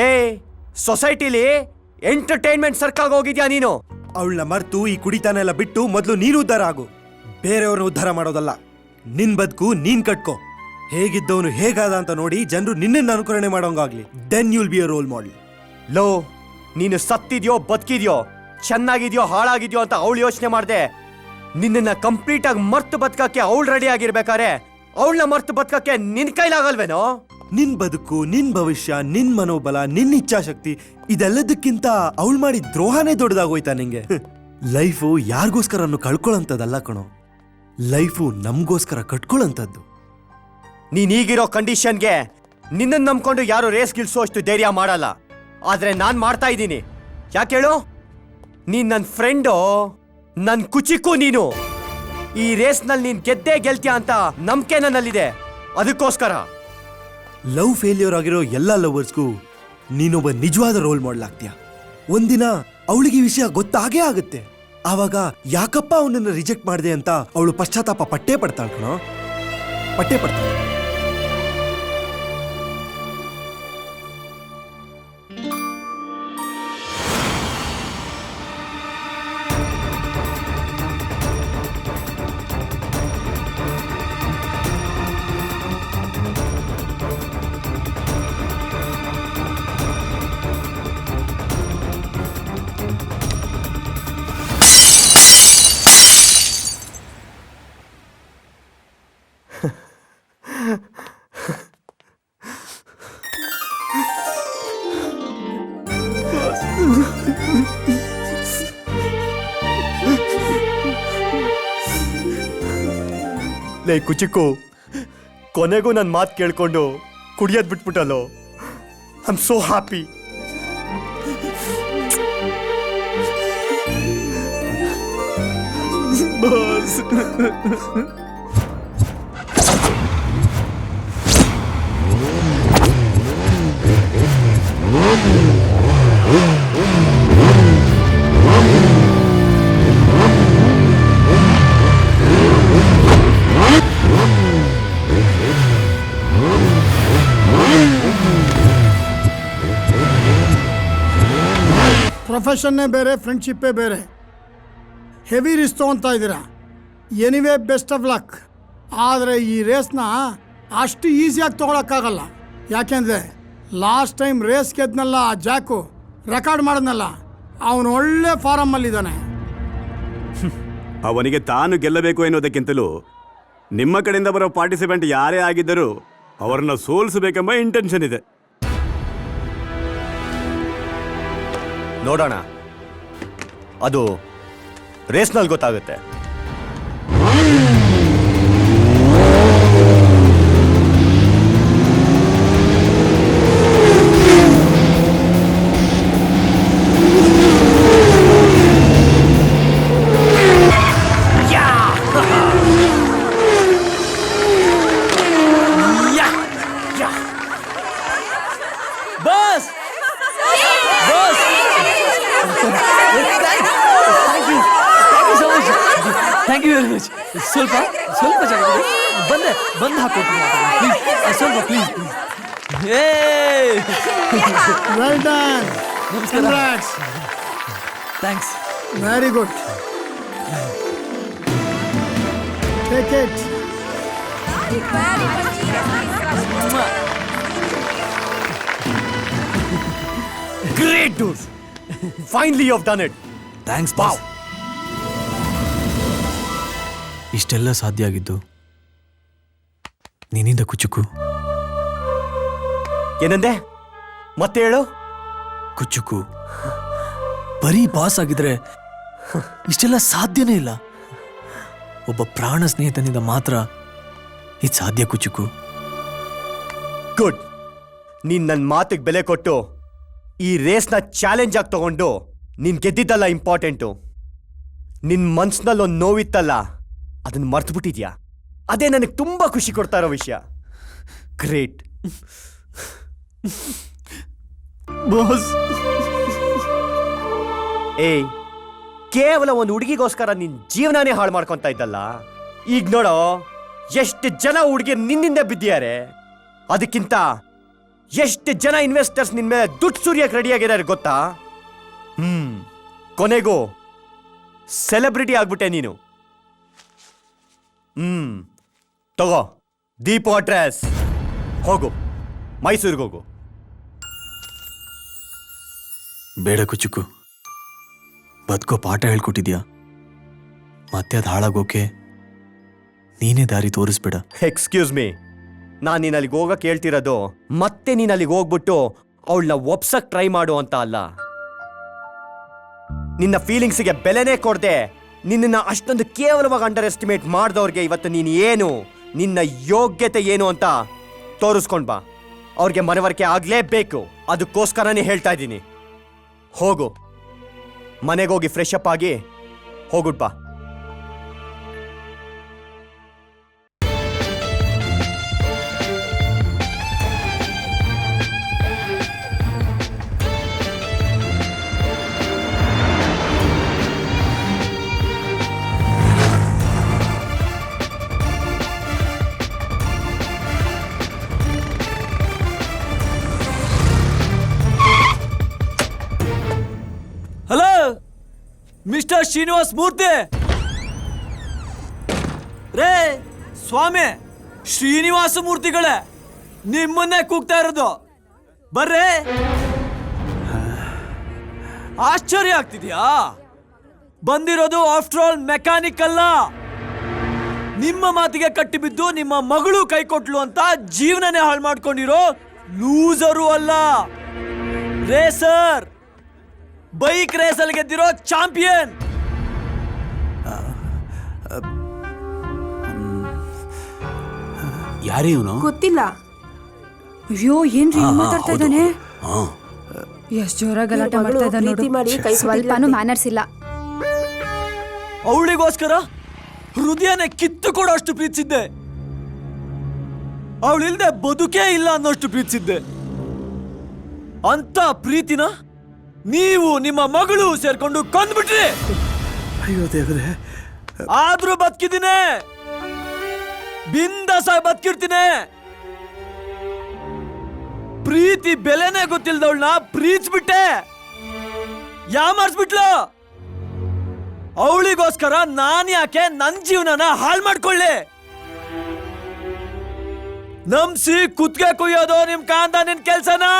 ಏ ಸೊಸೈಟಿಲಿ ಎಂಟರ್ಟೈನ್ಮೆಂಟ್ ಸರ್ಕಾಗ ಹೋಗಿದ್ಯಾ ನೀನು? ಅವಳನ್ನ ಮರ್ತು ಈ ಕುಡಿತಾನೆಲ್ಲ ಬಿಟ್ಟು ಮೊದಲು ನೀನು ಉದ್ಧಾರ ಆಗು. ಬೇರೆಯವ್ರನ್ನ ಉದ್ಧಾರ ಮಾಡೋದಲ್ಲ. ನಿನ್ ಬದುಕು ನೀನ್ ಕಟ್ಕೋ. ಹೇಗಿದ್ದವನು ಹೇಗಾದ ಅಂತ ನೋಡಿ ಜನರು ನಿನ್ನನ್ನು ಅನುಕರಣೆ ಮಾಡೋಂಗಾಗ್ಲಿ. Then you'll be a role model. ಲೋ, ನೀನು ಸತ್ತಿದ್ಯೋ ಬದುಕಿದ್ಯೋ, ಚೆನ್ನಾಗಿದ್ಯೋ ಹಾಳಾಗಿದ್ಯೋ ಅಂತ ಅವಳು ಯೋಚನೆ ಮಾಡ್ದೆ. ನಿನ್ನ ಕಂಪ್ಲೀಟ್ ಆಗಿ ಮರ್ತು ಬದುಕಕ್ಕೆ ಅವಳು ರೆಡಿ ಆಗಿರ್ಬೇಕಾರೆ ಅವಳನ್ನ ಮರ್ತು ಬದುಕಕ್ಕೆ ನಿನ್ ಕೈಲಾಗಲ್ವೇನೋ? ನಿನ್ ಬದುಕು, ನಿನ್ ಭವಿಷ್ಯ, ನಿನ್ ಮನೋಬಲ, ನಿನ್ ಇಚ್ಛಾಶಕ್ತಿ ಇದೆಲ್ಲದಕ್ಕಿಂತ ಅವಳು ಮಾಡಿ ದ್ರೋಹನೇ ದೊಡ್ಡದಾಗೋಯ್ತಾ ನಿಂಗೆ? ಲೈಫು ಯಾರಿಗೋಸ್ಕರ ಕಳ್ಕೊಳ್ಳೋಂಥದ್ದಲ್ಲ ಕಣೋ, ಲೈಫು ನಮಗೋಸ್ಕರ ಕಟ್ಕೊಳ್ಳೋಂಥದ್ದು. ನೀನ್ ಈಗಿರೋ ಕಂಡೀಷನ್ಗೆ ನಿನ್ನನ್ನು ನಂಬ್ಕೊಂಡು ಯಾರು ರೇಸ್ ಗಿಲ್ಸೋಷ್ಟು ಧೈರ್ಯ ಮಾಡಲ್ಲ. ಆದ್ರೆ ನಾನ್ ಮಾಡ್ತಾ ಇದ್ದೀನಿ. ಯಾಕೆ ಹೇಳು? ನೀನ್ ನನ್ನ ಫ್ರೆಂಡು, ನನ್ ಕುಚಿಕ್ಕು ನೀನು. ಈ ರೇಸ್ನಲ್ಲಿ ನೀನ್ ಗೆದ್ದೇ ಗೆಲ್ತೀಯ ಅಂತ ನಂಬಿಕೆ ನನ್ನಲ್ಲಿದೆ. ಅದಕ್ಕೋಸ್ಕರ ಲವ್ ಫೇಲ್ಯೂರ್ ಆಗಿರೋ ಎಲ್ಲ ಲವರ್ಸ್ಗೂ ನೀನೊಬ್ಬ ನಿಜವಾದ ರೋಲ್ ಮಾಡೆಲ್ ಆಗ್ತೀಯ. ಒಂದಿನ ಅವಳಿಗೆ ವಿಷಯ ಗೊತ್ತಾಗೇ ಆಗುತ್ತೆ. ಆವಾಗ ಯಾಕಪ್ಪ ಅವನನ್ನ ರಿಜೆಕ್ಟ್ ಮಾಡಿದೆ ಅಂತ ಅವಳು ಪಶ್ಚಾತ್ತಾಪ ಪಟ್ಟೇ ಪಡ್ತಾಳೆ ಕಣೋ, ಪಟ್ಟೇ ಪಡ್ತಾಳೆ. ಲೇ ಕುಚಿಕ್ಕು, ಕೊನೆಗೂ ನನ್ನ ಮಾತು ಕೇಳ್ಕೊಂಡು ಕುಡಿಯೋದ್ ಬಿಟ್ಬಿಟ್ಟಲ್ಲೋ. I am so happy. Boss, ಪ್ರೊಫೆಷನ್ನೇ ಬೇರೆ, ಫ್ರೆಂಡ್ಶಿಪ್ಪೇ ಬೇರೆ. ಹೆವಿ ರಿಸ್ಕ್ ತೊಗೊತಾ ಇದ್ದೀರಾ. Anyway best of luck. ಆದರೆ ಈ ರೇಸ್ನ ಅಷ್ಟು ಈಸಿಯಾಗಿ ತೊಗೊಳಕ್ಕಾಗಲ್ಲ. ಯಾಕೆಂದರೆ ಲಾಸ್ಟ್ ಟೈಮ್ ರೇಸ್ ಗೆದ್ನಲ್ಲ ಆ ಜಾಕು, ರೆಕಾರ್ಡ್ ಮಾಡಿದ್ನಲ್ಲ, ಅವನು ಒಳ್ಳೆ ಫಾರಮ್ಮಲ್ಲಿದ್ದಾನೆ. ಅವನಿಗೆ ತಾನು ಗೆಲ್ಲಬೇಕು ಎನ್ನುವುದಕ್ಕಿಂತಲೂ ನಿಮ್ಮ ಕಡೆಯಿಂದ ಬರೋ ಪಾರ್ಟಿಸಿಪೆಂಟ್ ಯಾರೇ ಆಗಿದ್ದರೂ ಅವರನ್ನು ಸೋಲಿಸಬೇಕೆಂಬ ಇಂಟೆನ್ಷನ್ ಇದೆ. ನೋಡೋಣ, ಅದು ರೇಸ್ನಲ್ಲಿ ಗೊತ್ತಾಗುತ್ತೆ. Thank you very much. ಸ್ವಲ್ಪ ಚೆನ್ನಾಗಿದೆ. ಬಂದು ಹಾಕೊಟ್ಟು ಸ್ವಲ್ಪ ಪ್ಲೀಸ್. Well done. ನಮಸ್ಕಾರ. Thanks. Very good. Take it. Great dude. Finally you have done it. Thanks boss. ಇಷ್ಟೆಲ್ಲ ಸಾಧ್ಯ ಆಗಿದ್ದು ನಿನ್ನಿಂದ ಕುಚುಕು. ಏನಂದೆ? ಮತ್ತೆ ಹೇಳು. ಕುಚುಕು, ಬರೀ ಬಾಸ್ ಆಗಿದ್ರೆ ಇಷ್ಟೆಲ್ಲ ಸಾಧ್ಯನೇ ಇಲ್ಲ. ಒಬ್ಬ ಪ್ರಾಣ ಸ್ನೇಹಿತನಿಂದ ಮಾತ್ರ ಇದು ಸಾಧ್ಯ ಕುಚುಕು. ಗುಡ್. ನೀನ್ ನನ್ನ ಮಾತಿಗೆ ಬೆಲೆ ಕೊಟ್ಟು ಈ ರೇಸ್ನ ಚಾಲೆಂಜ್ ಆಗಿ ತಗೊಂಡು ನೀನ್ ಗೆದ್ದಿದ್ದಲ್ಲ ಇಂಪಾರ್ಟೆಂಟು. ನಿನ್ ಮನ್ಸಿನಲ್ಲಿ ಒಂದು ನೋವಿತ್ತಲ್ಲ, ಅದನ್ನ ಮರ್ತು ಬಿಟ್ಟಿದ್ಯಾ. ಅದೇ ನನಗೆ ತುಂಬಾ ಖುಷಿ ಕೊಡ್ತಾ ಇರೋ ವಿಷಯ. Great boss. ಏಯ್, ಕೇವಲ ಒಂದು ಹುಡುಗಿಗೋಸ್ಕರ ನಿನ್ ಜೀವನಾನೇ ಹಾಳು ಮಾಡ್ಕೊತಾ ಇದ್ದಲ್ಲ. ಈಗ ನೋಡೋ, ಎಷ್ಟು ಜನ ಹುಡುಗಿ ನಿನ್ನಿಂದ ಬಿದ್ದಿದ್ದಾರೆ. ಅದಕ್ಕಿಂತ ಎಷ್ಟು ಜನ ಇನ್ವೆಸ್ಟರ್ಸ್ ನಿನ್ ಮೇಲೆ ದುಡ್ಡು ಸುರಿಯಕ್ಕೆ ರೆಡಿಯಾಗಿದ್ದಾರೆ ಗೊತ್ತಾ? ಕೊನೆಗೂ ಸೆಲೆಬ್ರಿಟಿ ಆಗ್ಬಿಟ್ಟೆ ನೀನು. ತಗೋ ದೀಪು ಅಡ್ರೆಸ್, ಹೋಗು ಮೈಸೂರಿಗೆ ಹೋಗು. ಬೇಡ ಕುಚುಕು, ಬದುಕೋ ಪಾಠ ಹೇಳ್ಕೊಟ್ಟಿದ್ಯಾ, ಮತ್ತೆ ಅದು ಹಾಳಾಗೋಕೆ ನೀನೇ ದಾರಿ ತೋರಿಸ್ಬೇಡ. ಎಕ್ಸ್ಕ್ಯೂಸ್ ಮೀ, ನಾನು ನೀನು ಅಲ್ಲಿಗೆ ಹೋಗಕ್ಕೆ ಹೇಳ್ತಿರೋದು ಮತ್ತೆ ನೀನು ಅಲ್ಲಿಗೆ ಹೋಗ್ಬಿಟ್ಟು ಅವಳನ್ನ ಒಪ್ಸಕ್ ಟ್ರೈ ಮಾಡು ಅಂತ ಅಲ್ಲ. ನಿನ್ನ ಫೀಲಿಂಗ್ಸಿಗೆ ಬೆಲೆನೇ ಕೊಡದೆ ನಿನ್ನ ಅಷ್ಟೊಂದು ಕೇವಲವಾಗಿ ಅಂಡರ್ ಎಸ್ಟಿಮೇಟ್ ಮಾಡಿದವ್ರಿಗೆ ಇವತ್ತು ನೀನು ಏನು, ನಿನ್ನ ಯೋಗ್ಯತೆ ಏನು ಅಂತ ತೋರಿಸ್ಕೊಂಡ್ ಬಾ. ಅವ್ರಿಗೆ ಮನವರಿಕೆ ಆಗಲೇಬೇಕು, ಅದಕ್ಕೋಸ್ಕರನೇ ಹೇಳ್ತಾ ಇದ್ದೀನಿ. ಹೋಗು, ಮನೆಗೋಗಿ ಫ್ರೆಶ್ ಅಪ್ ಆಗಿ ಹೋಗುಟ್ ಬಾ. Hello mister Srinivas Murthy. ರೇ ಸ್ವಾಮಿ, ಶ್ರೀನಿವಾಸ ಮೂರ್ತಿಗಳೇ, ನಿಮ್ಮನ್ನೇ ಕೂಗ್ತಾ ಇರೋದು. ಬರ್ರೇ. ಆಶ್ಚರ್ಯ ಆಗ್ತಿದ್ಯಾ? ಬಂದಿರೋದು ಆಫ್ಟರ್ ಆಲ್ ಮೆಕ್ಯಾನಿಕ್ ಅಲ್ಲ, ನಿಮ್ಮ ಮಾತಿಗೆ ಕಟ್ಟಿಬಿದ್ದು ನಿಮ್ಮ ಮಗಳು ಕೈ ಕೊಟ್ಲು ಅಂತ ಜೀವನನೇ ಹಾಳು ಮಾಡ್ಕೊಂಡಿರೋ ಲೂಸರು ಅಲ್ಲ, ರೇಸರ್, ಬೈಕ್ ರೇಸಲ್ಲಿ ಗೆದ್ದಿರೋ ಚಾಂಪಿಯನ್. ಯಾರೇ ಇವನು? ಗೊತ್ತಿಲ್ಲ. ಅಯ್ಯೋ ಏನ್ರಿ ಮಾತಾಡ್ತಾ ಇದ್ದಾನೆ? ಎಷ್ಟ್ ಜೋರ ಗಲಾಟೆ ಮಾಡ್ತಾ ಇದ್ದಾನೆ ನೋಡು. ಸ್ವಲ್ಪನೂ ಮ್ಯಾನರ್ಸ್ ಇಲ್ಲ. ಅವಳಿಗೋಸ್ಕರ ಹೃದಯನೇ ಕಿತ್ತು ಕೊಡೋಷ್ಟು ಪ್ರೀತಿಸಿದ್ದೆ, ಅವಳಿಲ್ದೆ ಬದುಕೇ ಇಲ್ಲ ಅನ್ನೋಷ್ಟು ಪ್ರೀತಿಸಿದ್ದೆ. ಅಂತ ಪ್ರೀತಿನ ನೀವು ನಿಮ್ಮ ಮಗಳು ಸೇರ್ಕೊಂಡು ಕೊಂದ್ಬಿಟ್ರಿ. ಅಯ್ಯೋ ದೇವ್ರೆ. ಆದ್ರೂ ಬದುಕಿದ್ದೀನಿ, ಬಿಂದಾಸ ಬದುಕಿರ್ತೀನಿ. ಪ್ರೀತಿ ಬೆಲೆನೇ ಗೊತ್ತಿಲ್ದವಳನ್ನ ಪ್ರೀತಿಸ್ಬಿಟ್ಟೆ, ಯಾಮಾರ್ಸ್ಬಿಟ್ಲು. ಅವಳಿಗೋಸ್ಕರ ನಾನ್ ಯಾಕೆ ನನ್ ಜೀವನನ ಹಾಳು ಮಾಡ್ಕೊಳ್ಳಿ? ನಂಬ್ಸಿ ಕುತ್ಗೆ ಕುಯ್ಯೋದು ನಿಮ್ ಕಾಂದ ನಿನ್ ಕೆಲ್ಸನಾ?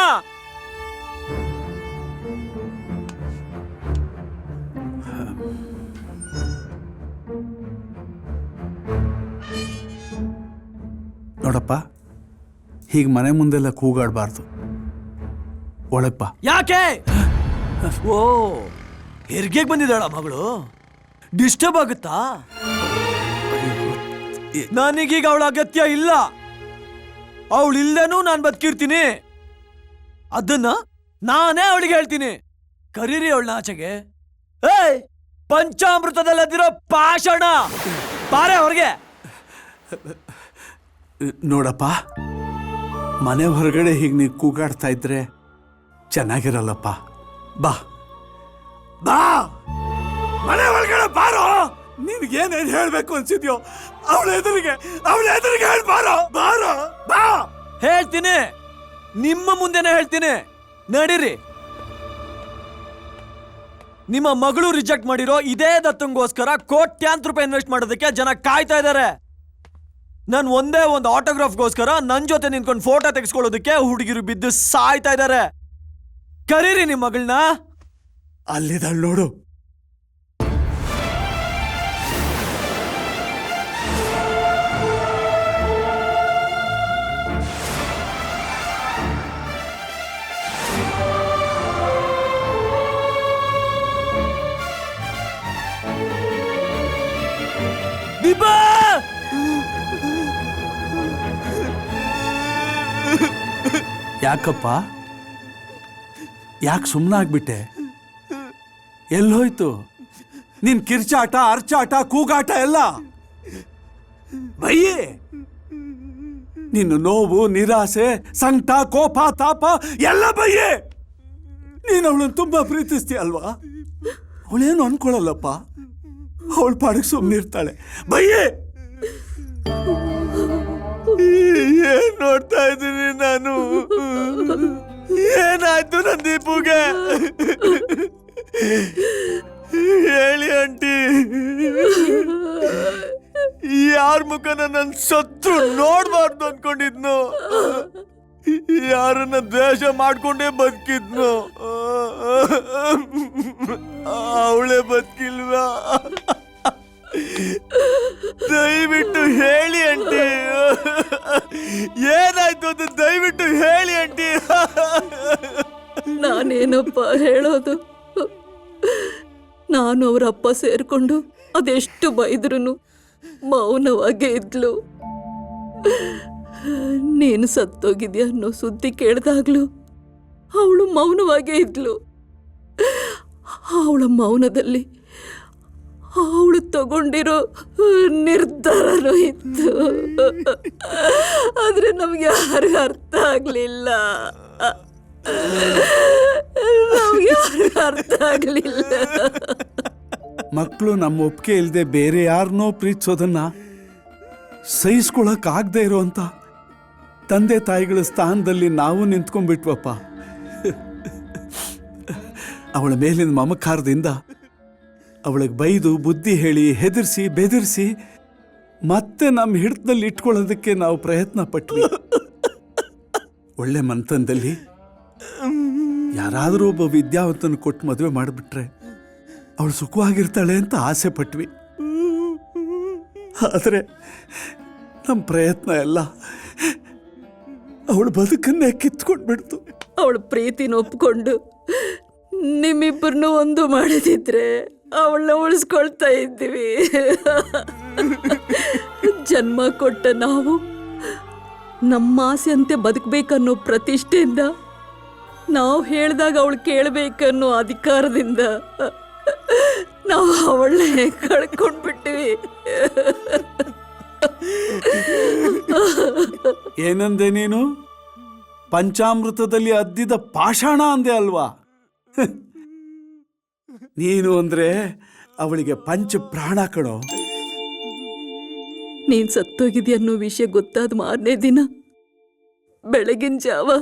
ನೋಡಪ್ಪ, ಹೀಗೆ ಮನೆ ಮುಂದೆಲ್ಲ ಕೂಗಾಡಬಾರ್ದು. ಒಳಗ್ ಬಾ. ಯಾಕೆ? ಓ, ಹೆರ್ಗೆಗೆ ಬಂದಿದ್ದಾಳ ಮಗಳು? ಡಿಸ್ಟರ್ಬ್ ಆಗುತ್ತಾ? ನನಗೀಗ ಅವಳ ಅಗತ್ಯ ಇಲ್ಲ. ಅವಳಿಲ್ದೇನೂ ನಾನು ಬದುಕಿರ್ತೀನಿ. ಅದನ್ನ ನಾನೇ ಅವಳಿಗೆ ಹೇಳ್ತೀನಿ. ಕರೀರಿ ಅವಳನ್ನ ಆಚೆಗೆ. ಏಯ್, ಪಂಚಾಮೃತದಲ್ಲದಿರೋ ಪಾಷಾಣ, ಬಾರೆ ಹೊರಗೆ. ನೋಡಪ್ಪ, ಮನೆ ಹೊರಗಡೆ ಹೀಗೆ ನೀವು ಕೂಗಾಡ್ತಾ ಇದ್ರೆ ಚೆನ್ನಾಗಿರಲ್ಲಪ್ಪ. ಬಾ ಬಾ, ಮನೆ ಒಳಗಡೆ ಬಾರೋ. ನಿನ್ಗೇನೇನು ಹೇಳ್ಬೇಕು ಅನ್ಸಿದ್ಯೋ ಅವಳ ಎದುರಿಗೆ ಹೇಳಿ ಬಾರೋ. ಬಾರೋ, ಬಾ. ಹೇಳ್ತೀನಿ, ನಿಮ್ಮ ಮುಂದೆನೆ ಹೇಳ್ತೀನಿ. ನಡೀರಿ. ನಿಮ್ಮ ಮಗಳು ರಿಜೆಕ್ಟ್ ಮಾಡಿರೋ ಇದೇ ದತ್ತಂಗೋಸ್ಕರ ಕೋಟ್ಯಾಂತರ ರೂಪಾಯಿ ಇನ್ವೆಸ್ಟ್ ಮಾಡೋದಕ್ಕೆ ಜನ ಕಾಯ್ತಾ ಇದ್ದಾರೆ. ನಾನು ಒಂದೇ ಒಂದು ಆಟೋಗ್ರಾಫ್ಗೋಸ್ಕರ ನನ್ನ ಜೊತೆ ನಿಂತ್ಕೊಂಡು ಫೋಟೋ ತೆಗೆಸ್ಕೊಳ್ಳೋದಕ್ಕೆ ಹುಡುಗಿರು ಬಿದ್ದು ಸಾಯ್ತಾ ಇದ್ದಾರೆ. ಕರೀರಿ ನಿಮ್ಮ ಮಗಳನ್ನ. ಅಲ್ಲಿದ್ದಾಳೆ ನೋಡು. ದೀಪಾ, ಯಾಕಪ್ಪ, ಯಾಕೆ ಸುಮ್ಮನಾಗ್ಬಿಟ್ಟೆ? ಎಲ್ಲೋಯ್ತು ನಿನ್ ಕಿರ್ಚಾಟ, ಅರ್ಚಾಟ, ಕೂಗಾಟ ಎಲ್ಲ? ಬಯ್ಯೇ, ನಿನ್ನ ನೋವು, ನಿರಾಸೆ, ಸಂಕಟ, ಕೋಪ, ತಾಪ ಎಲ್ಲ ಬಯ್ಯೇ. ನೀನು ಅವಳನ್ನು ತುಂಬಾ ಪ್ರೀತಿಸ್ತೀಯ ಅಲ್ವಾ? ಅವಳೇನು ಅನ್ಕೊಳ್ಳಲ್ಲಪ್ಪ, ಅವಳ ಪಾಡಿಗೆ ಸುಮ್ಮನಿರ್ತಾಳೆ. ಬಯ್ಯೇ. ಏನ್ ನೋಡ್ತಾ ಇದ್ದೀನಿ ನಾನು? ಏನಾಯ್ತು ನನ್ನ ದೀಪುಗೆ? ಹೇಳಿ ಆಂಟಿ, ಯಾರ ಮುಖನ ನನ್ ಸತ್ತು ನೋಡ್ಬಾರ್ದು ಅನ್ಕೊಂಡಿದ್ನು, ಯಾರನ್ನ ದ್ವೇಷ ಮಾಡ್ಕೊಂಡೇ ಬದುಕಿದ್ನು, ಅವಳೇ ಬದುಕಿಲ್ವಾ? ದಯವಿಟ್ಟು ಹೇಳಿ ಆಂಟಿ, ಏನಾಯ್ತು ಅಂತ ದಯವಿಟ್ಟು ಹೇಳಿ ಆಂಟಿ. ನಾನೇನಪ್ಪ ಹೇಳೋದು? ನಾನು ಅವರ ಅಪ್ಪ ಸೇರ್ಕೊಂಡು ಅದೆಷ್ಟು ಬೈದ್ರು ಮೌನವಾಗೇ ಇದ್ಲು. ನೀನು ಸತ್ತೋಗಿದ್ಯಾ ಅನ್ನೋ ಸುದ್ದಿ ಕೇಳಿದಾಗ್ಲೂ ಅವಳು ಮೌನವಾಗೇ ಇದ್ಲು. ಅವಳ ಮೌನದಲ್ಲಿ ಅವಳು ತಗೊಂಡಿರೋ ನಿರ್ಧಾರನೂ ಇತ್ತು. ಆದ್ರೆ ನಮ್ಗೆ ಯಾರಿಗೂ ಅರ್ಥ ಆಗ್ಲಿಲ್ಲ. ಮಕ್ಕಳು ನಮ್ಮ ಒಪ್ಪಿಗೆ ಇಲ್ಲದೆ ಬೇರೆ ಯಾರನ್ನೋ ಪ್ರೀತಿಸೋದನ್ನ ಸಹಿಸ್ಕೊಳಕ್ ಆಗದೆ ಇರೋಂಥ ತಂದೆ ತಾಯಿಗಳ ಸ್ಥಾನದಲ್ಲಿ ನಾವು ನಿಂತ್ಕೊಂಡ್ಬಿಟ್ವಪ್ಪ. ಅವಳ ಮೇಲಿನ ಮಮಕಾರದಿಂದ ಅವಳಿಗೆ ಬೈದು ಬುದ್ಧಿ ಹೇಳಿ ಹೆದರ್ಸಿ ಬೆದರಿಸಿ ಮತ್ತೆ ನಮ್ಮ ಹಿಡಿತದಲ್ಲಿ ಇಟ್ಕೊಳ್ಳೋದಕ್ಕೆ ನಾವು ಪ್ರಯತ್ನ ಪಟ್ವಿ. ಒಳ್ಳೆ ಮನ್ತನದಲ್ಲಿ ಯಾರಾದರೂ ಒಬ್ಬ ವಿದ್ಯಾವಂತನ ಕೊಟ್ಟು ಮದುವೆ ಮಾಡಿಬಿಟ್ರೆ ಅವಳು ಸುಖವಾಗಿರ್ತಾಳೆ ಅಂತ ಆಸೆ ಪಟ್ವಿ. ಆದರೆ ನಮ್ಮ ಪ್ರಯತ್ನ ಎಲ್ಲ ಅವಳು ಬದುಕನ್ನೇ ಕಿತ್ಕೊಂಡ್ಬಿಡ್ತು. ಅವಳ ಪ್ರೀತಿನ ಒಪ್ಕೊಂಡು ನಿಮ್ಮಿಬ್ಬರನ್ನು ಒಂದು ಮಾಡಿದಿದ್ರೆ ಅವಳನ್ನ ಉಳಿಸ್ಕೊಳ್ತಾ ಇದ್ದೀವಿ. ಜನ್ಮ ಕೊಟ್ಟ ನಾವು ನಮ್ಮ ಆಸೆಯಂತೆ ಬದುಕಬೇಕನ್ನೋ ಪ್ರತಿಷ್ಠೆಯಿಂದ, ನಾವು ಹೇಳಿದಾಗ ಅವಳು ಕೇಳಬೇಕನ್ನೋ ಅಧಿಕಾರದಿಂದ ನಾವು ಅವಳನ್ನೇ ಕಳ್ಕೊಂಡ್ಬಿಟ್ಟಿವಿ. ಏನಂದೆ ನೀನು? ಪಂಚಾಮೃತದಲ್ಲಿ ಅದ್ದಿದ ಪಾಷಾಣ ಅಂದೆ ಅಲ್ವಾ? ನೀನು ಅಂದ್ರೆ ಅವಳಿಗೆ ಪಂಚ ಪ್ರಾಣ ಕಣೋ. ನೀನ್ ಸತ್ತೋಗಿದ್ಯಾ ಅನ್ನೋ ವಿಷಯ ಗೊತ್ತಾದ ಮಾರನೇ ದಿನ ಬೆಳಗಿನ ಜಾವ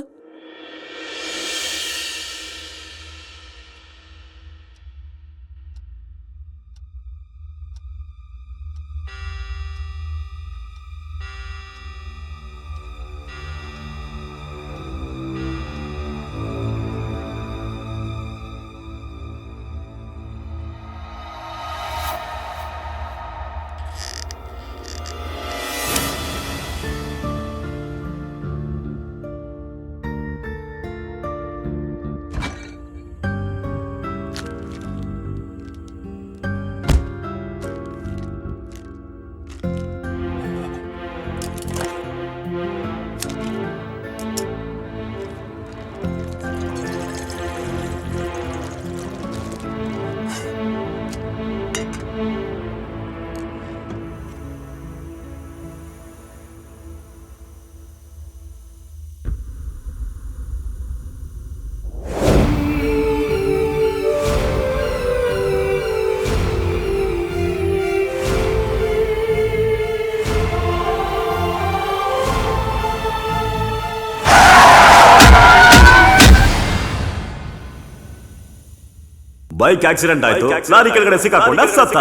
ಬೈಕ್ ಆಕ್ಸಿಡೆಂಟ್ ಆಯ್ತು, ಲಾರಿ ಕೆಳಗಡೆ ಸಿಕ್ಕಾಕೊಂಡ ಸತ್ತ.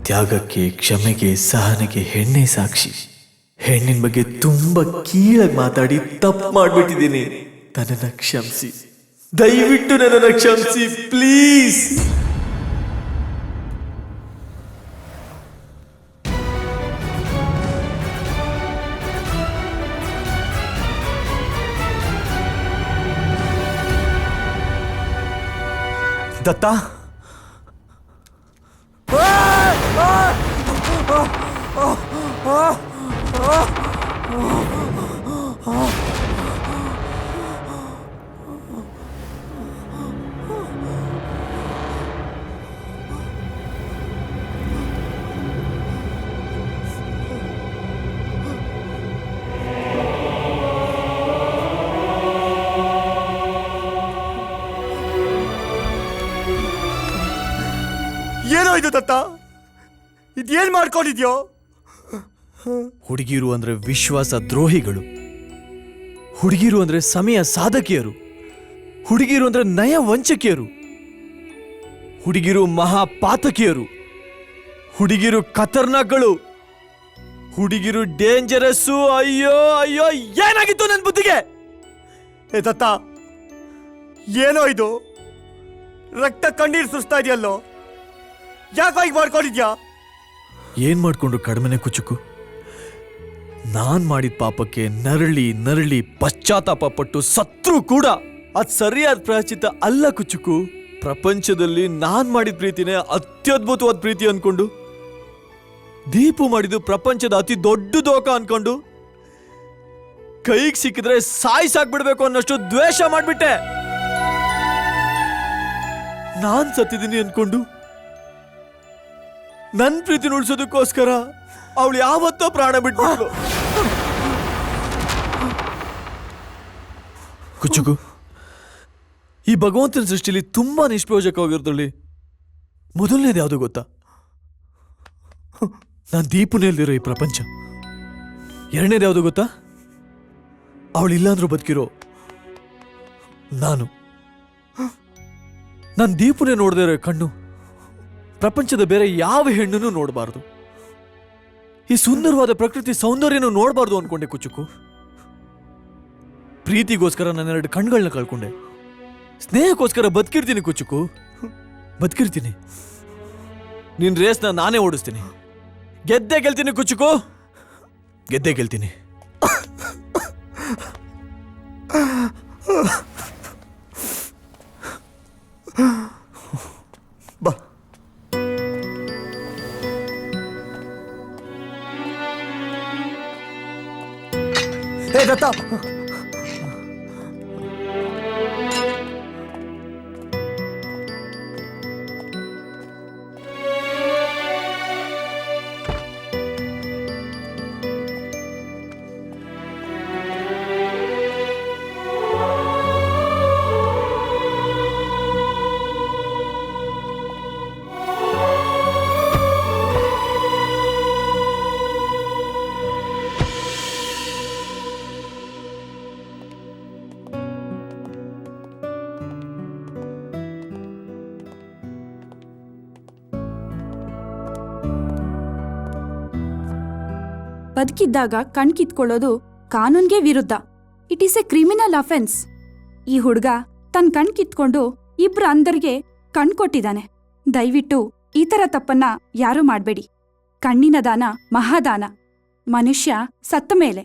ತ್ಯಾಗಕ್ಕೆ, ಕ್ಷಮೆಗೆ, ಸಹನೆಗೆ ಹೆಣ್ಣೆ ಸಾಕ್ಷಿ. ಹೆಣ್ಣಿನ ಬಗ್ಗೆ ತುಂಬಾ ಕೀಳಾಗಿ ಮಾತಾಡಿ ತಪ್ಪು ಮಾಡ್ಬಿಟ್ಟಿದ್ದೀನಿ. ನನ್ನನ್ನು ಕ್ಷಮಿಸಿ, ದಯವಿಟ್ಟು ನನ್ನನ್ನು ಕ್ಷಮಿಸಿ ಪ್ಲೀಸ್. ದತ್ತ ಏನೋ ಇದು ದತ್ತ, ಇದೇನ್ ಮಾಡ್ಕೊಂಡಿದ್ಯೋ? ಹುಡುಗಿರು ಅಂದ್ರೆ ವಿಶ್ವಾಸ ದ್ರೋಹಿಗಳು, ಹುಡುಗಿರು ಅಂದ್ರೆ ಸಮಯ ಸಾಧಕಿಯರು, ಹುಡುಗಿರು ಅಂದ್ರೆ ನಯ ವಂಚಕಿಯರು, ಹುಡುಗಿರು ಮಹಾಪಾತಕಿಯರು, ಹುಡುಗಿರು ಖತರ್ನಾಕ್ಗಳು, ಹುಡುಗಿರು ಡೇಂಜರಸ್ಸು. ಅಯ್ಯೋ ಅಯ್ಯೋ, ಏನಾಗಿತ್ತು ನನ್ನ ಬುದ್ಧಿಗೆ? ಏ ದತ್ತ, ಏನೋ ಇದು? ರಕ್ತ ಕಣ್ಣೀರು ಸುರಿಸ್ತಾ ಇದೆಯಲ್ಲೋ, ಯಾಕೋ ಈಗ ಮಾಡ್ಕೊಂಡಿದ್ಯಾ? ಏನ್ ಮಾಡ್ಕೊಂಡು ಕಡಿಮೆನೆ ಕುಚುಕು. ನಾನ್ ಮಾಡಿದ ಪಾಪಕ್ಕೆ ನರಳಿ ನರಳಿ ಪಶ್ಚಾತ್ತಾಪ ಪಟ್ಟು ಸತ್ರು ಕೂಡ ಅದ್ ಸರಿಯಾದ ಪ್ರಾಯಶ್ಚಿತ್ತ ಅಲ್ಲ ಕುಚುಕು. ಪ್ರಪಂಚದಲ್ಲಿ ನಾನ್ ಮಾಡಿದ ಪ್ರೀತಿನೇ ಅತ್ಯದ್ಭುತವಾದ ಪ್ರೀತಿ ಅನ್ಕೊಂಡು, ದೀಪು ಮಾಡಿದ್ದು ಪ್ರಪಂಚದ ಅತಿ ದೊಡ್ಡ ದೋಖ ಅನ್ಕೊಂಡು, ಕೈಗೆ ಸಿಕ್ಕಿದ್ರೆ ಸಾಯ್ಸಾಕ್ಬಿಡ್ಬೇಕು ಅನ್ನೋಷ್ಟು ದ್ವೇಷ ಮಾಡ್ಬಿಟ್ಟೆ. ನಾನ್ ಸತ್ತಿದ್ದೀನಿ ಅನ್ಕೊಂಡು ನನ್ ಪ್ರೀತಿ ಉಳಿಸೋದಕ್ಕೋಸ್ಕರ ಅವಳು ಯಾವತ್ತೋ ಪ್ರಾಣ ಬಿಟ್ಬಿಟ್ಲು. ಕುಚುಕು, ಈ ಭಗವಂತನ ಸೃಷ್ಟಿಲಿ ತುಂಬಾ ನಿಷ್ಪ್ರಯೋಜಕವಾಗಿರೋದ್ರಲ್ಲಿ ಮೊದಲನೇದು ಯಾವುದು ಗೊತ್ತಾ? ನಾನ್ ದೀಪುನಲ್ಲಿರೋ ಈ ಪ್ರಪಂಚ. ಎರಡನೇದು ಯಾವುದು ಗೊತ್ತಾ? ಅವಳಿಲ್ಲಾಂದ್ರೂ ಬದುಕಿರೋ ನಾನು. ನಾನ್ ದೀಪುನೇ ನೋಡದೇ ಇರೋ ಕಣ್ಣು ಪ್ರಪಂಚದ ಬೇರೆ ಯಾವ ಹೆಣ್ಣನ್ನು ನೋಡಬಾರ್ದು. ಈ ಸುಂದರವಾದ ಪ್ರಕೃತಿ ಸೌಂದರ್ಯನೂ ನೋಡಬಾರ್ದು ಅನ್ಕೊಂಡೆ ಕುಚುಕು. ಪ್ರೀತಿಗೋಸ್ಕರ ನನ್ನ 2 ಕಣ್ಗಳನ್ನ ಕಳ್ಕೊಂಡೆ. ಸ್ನೇಹಕ್ಕೋಸ್ಕರ ಬದುಕಿರ್ತೀನಿ ಕುಚುಕು, ಬದುಕಿರ್ತೀನಿ. ನಿನ್ ರೇಸ್ನ ನಾನೇ ಓಡಿಸ್ತೀನಿ. ಗೆದ್ದೆ ಗೆಲ್ತೀನಿ ಕುಚುಕು, ಗೆದ್ದೆ ಗೆಲ್ತೀನಿ. ಬಾ. ಏ ದತ್ತ, ಬದುಕಿದ್ದಾಗ ಕಣ್ ಕಿತ್ಕೊಳ್ಳೋದು ಕಾನೂನ್ಗೆ ವಿರುದ್ಧ. It is A criminal offence. ಈ ಹುಡ್ಗ ತನ್ ಕಣ್ ಕಿತ್ಕೊಂಡು 2 ಅಂಧರಿಗೆ ಕಣ್ ಕೊಟ್ಟಿದ್ದಾನೆ. ದಯವಿಟ್ಟು ಈ ಥರ ತಪ್ಪನ್ನ ಯಾರೂ ಮಾಡ್ಬೇಡಿ. ಕಣ್ಣಿನ ದಾನ ಮಹಾದಾನ. ಮನುಷ್ಯ ಸತ್ತ ಮೇಲೆ